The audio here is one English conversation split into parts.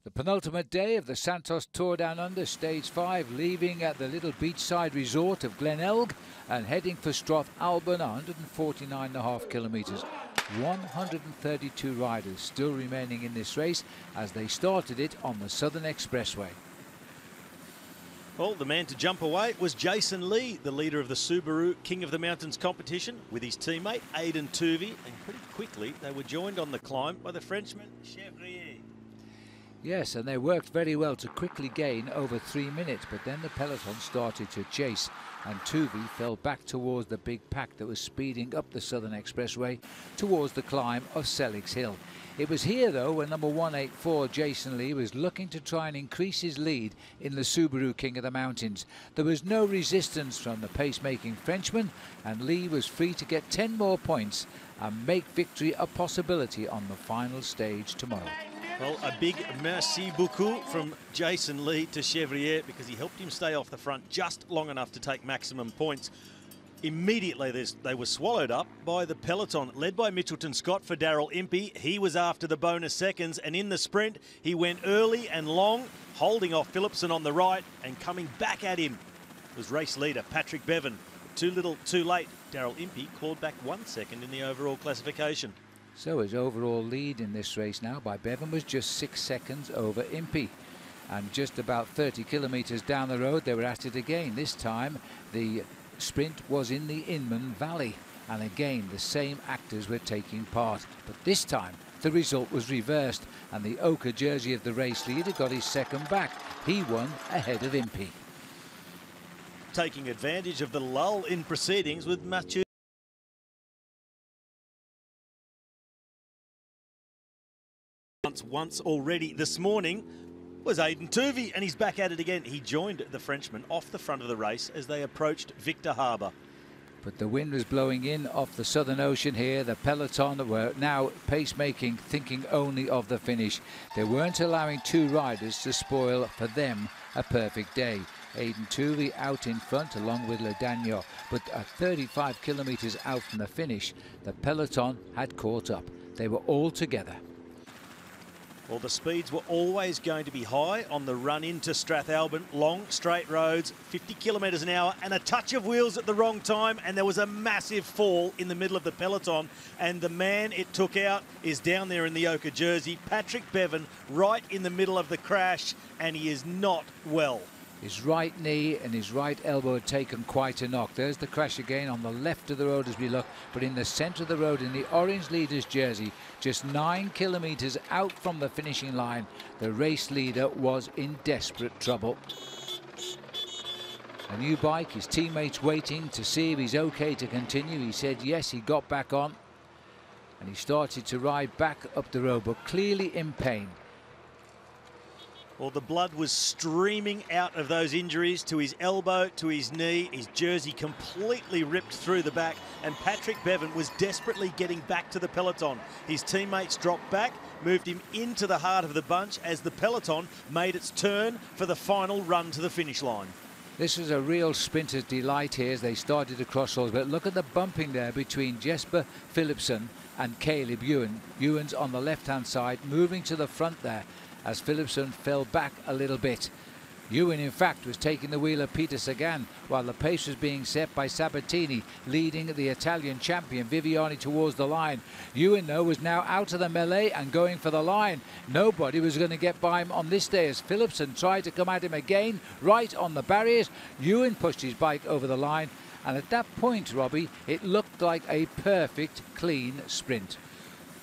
The penultimate day of the Santos Tour Down Under, Stage 5, leaving at the little beachside resort of Glen and heading for Stroth Alban, 149.5 kilometres. 132 riders still remaining in this race as they started it on the Southern Expressway. Well, the man to jump away was Jason Lee, the leader of the Subaru King of the Mountains competition, with his teammate Aiden Tuvey, and pretty quickly they were joined on the climb by the Frenchman Chevrier. Yes, and they worked very well to quickly gain over 3 minutes, but then the peloton started to chase, and Tuvey fell back towards the big pack that was speeding up the Southern Expressway towards the climb of Sellick's Hill. It was here, though, when number 184, Jason Lee, was looking to try and increase his lead in the Subaru King of the Mountains. There was no resistance from the pace-making Frenchman, and Lee was free to get 10 more points and make victory a possibility on the final stage tomorrow. Well, a big merci beaucoup from Jason Lee to Chevrier, because he helped him stay off the front just long enough to take maximum points. Immediately they were swallowed up by the peloton, led by Mitchelton Scott for Daryl Impey. He was after the bonus seconds, and in the sprint he went early and long, holding off Philipsen on the right, and coming back at him was race leader Patrick Bevan. Too little, too late. Daryl Impey clawed back 1 second in the overall classification. So his overall lead in this race now by Bevan was just 6 seconds over Impey. And just about 30 kilometres down the road they were at it again. This time the sprint was in the Inman Valley, and again the same actors were taking part. But this time the result was reversed, and the ochre jersey of the race leader got his second back. He won ahead of Impey. Taking advantage of the lull in proceedings with Mathieu. Once already this morning was Aiden Tuvey, and he's back at it again. He joined the Frenchman off the front of the race as they approached Victor Harbour. But the wind was blowing in off the Southern Ocean here. The peloton were now pace-making, thinking only of the finish. They weren't allowing two riders to spoil for them a perfect day. Aiden Tuvey out in front along with Le Dagnon, but at 35 kilometres out from the finish, the peloton had caught up. They were all together. Well, the speeds were always going to be high on the run into Strathalbyn. Long, straight roads, 50 kilometres an hour, and a touch of wheels at the wrong time, and there was a massive fall in the middle of the peloton, and the man it took out is down there in the ochre jersey, Patrick Bevan, right in the middle of the crash, and he is not well. His right knee and his right elbow had taken quite a knock. There's the crash again on the left of the road as we look, but in the centre of the road in the orange leader's jersey, just 9 kilometres out from the finishing line, the race leader was in desperate trouble. A new bike, his teammates waiting to see if he's okay to continue. He said yes, he got back on, and he started to ride back up the road, but clearly in pain. Well, the blood was streaming out of those injuries to his elbow, to his knee, his jersey completely ripped through the back, and Patrick Bevan was desperately getting back to the peloton. His teammates dropped back, moved him into the heart of the bunch as the peloton made its turn for the final run to the finish line. This was a real sprinter's delight here as they started to cross roads, but look at the bumping there between Jesper Philipsen and Caleb Ewan. Ewan's on the left-hand side, moving to the front there, as Philipsen fell back a little bit. Ewan, in fact, was taking the wheel of Peter Sagan, while the pace was being set by Sabatini, leading the Italian champion Viviani towards the line. Ewan, though, was now out of the melee and going for the line. Nobody was going to get by him on this day as Philipsen tried to come at him again, right on the barriers. Ewan pushed his bike over the line, and at that point, Robbie, it looked like a perfect, clean sprint.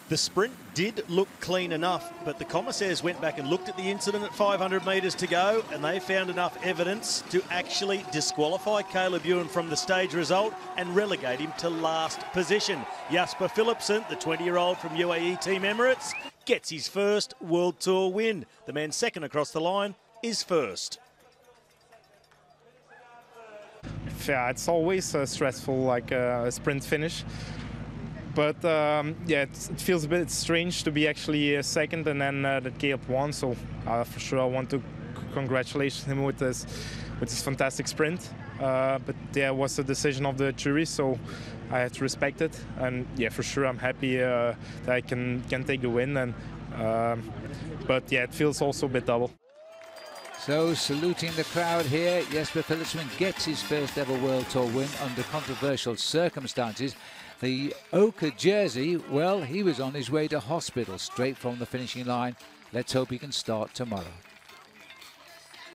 The sprint did look clean enough, but the commissaires went back and looked at the incident at 500 metres to go, and they found enough evidence to actually disqualify Caleb Ewan from the stage result and relegate him to last position. Jasper Philipsen, the 20-year-old from UAE Team Emirates, gets his first World Tour win. The man second across the line is first. Yeah, it's always stressful, like a sprint finish. But yeah, it feels a bit strange to be actually second and then that Caleb won. So for sure, I want to congratulate him with this fantastic sprint. But yeah, it was a decision of the jury, so I have to respect it. And yeah, for sure, I'm happy that I can take the win. And But yeah, it feels also a bit double. So, saluting the crowd here, Jesper Philipsen gets his first ever World Tour win under controversial circumstances. The ochre jersey, well, he was on his way to hospital straight from the finishing line. Let's hope he can start tomorrow.